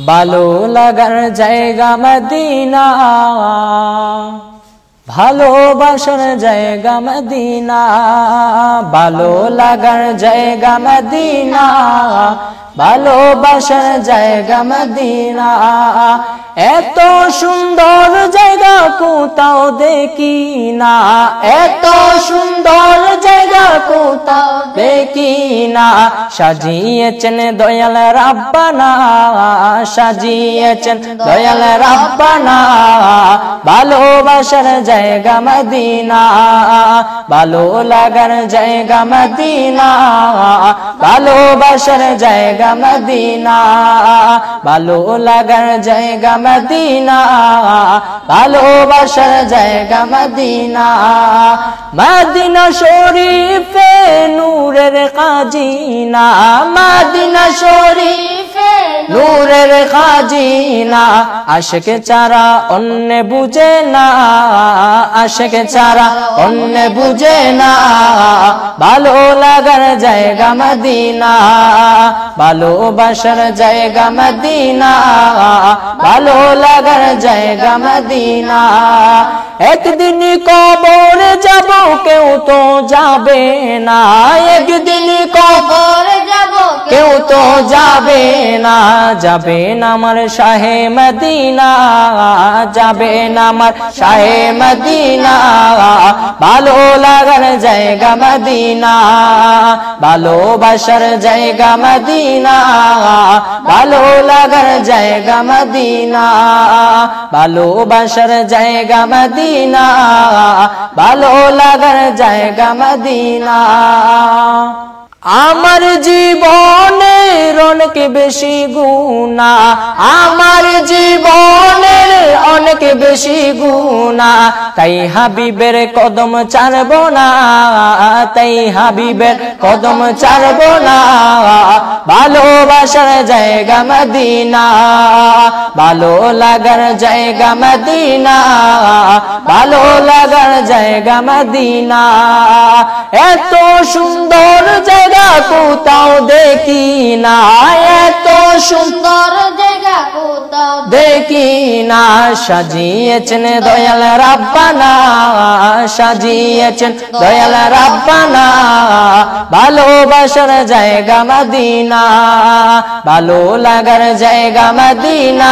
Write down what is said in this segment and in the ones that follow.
ভালো লাগার জায়গা মদিনা, ভালোবাসার জায়গা মদিনা, ভালো লাগার জায়গা মদিনা, ভালোবাসার জায়গা মদিনা। এত সুন্দর জায়গা কোথাও দেখি না, এত সুন্দর জায়গা কোথাও দেখি না। সাজিয়েছেন দয়াল রাব্বানা, সাজিয়েছেন দয়াল রাব্বানা, ভালোবাসার জায়গা মদিনা, ভালো লাগার জায়গা মদিনা, ভালোবাসার জায়গা মদিনা, ভালো লাগার জায়গা মদিনা, ভালোবাসার জায়গা মদিনা। মদিনা শরীফে নূরের খাজিনা, মদিনা শরীফে নূরের খাজিনা। আশিক ছাড়া অন্য বুঝে না, আশিক ছাড়া অন্য বুঝে না। ভালো লাগার জায়গা মদিনা, ভালোবাসার জায়গা মদিনা, ভালো লাগার জায়গা মদিনা। একদিন কবর যাব কেউ তো যাবে না, একদিন কবর যাব কেউ তো যাবে না। যাবে না আমার শাহে মদিনা, যাবে না আমার শাহে মদিনা, ভালো লাগার জায়গা মদিনা, ভালোবাসার জায়গা মদিনা, ভালো লাগার জায়গা মদিনা, ভালোবাসার জায়গা মদিনা, ভালো লাগার জায়গা মদিনা। আমার জীবনের অনেক বেশি গুনাহ, আমার জীবনের অনেক বেশি গুনাহ। তাই হাবিবের কদম ছাড়ব না, তাই হাবিবের কদম ছাড়ব না। ভালোবাসার জায়গা মদিনা, ভালো লাগার জায়গা মদিনা, ভালো লাগার জায়গা মদিনা। এত সুন্দর জায়গা কোথাও দেখি না, এত সুন্দর জায়গা কোথাও দেখি না। সাজিয়েছেন দয়াল রাব্বানা, সাজিয়েছেন দয়াল রাব্বানা, ভালোবাসার জায়গা মদিনা, ভালো লাগার জায়গা মদিনা,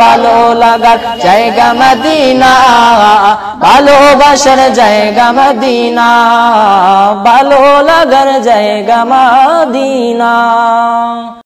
ভালো লাগার জায়গা মদিনা, ভালোবাসার জায়গা মদিনা, ভালো লাগার জায়গা মদিনা।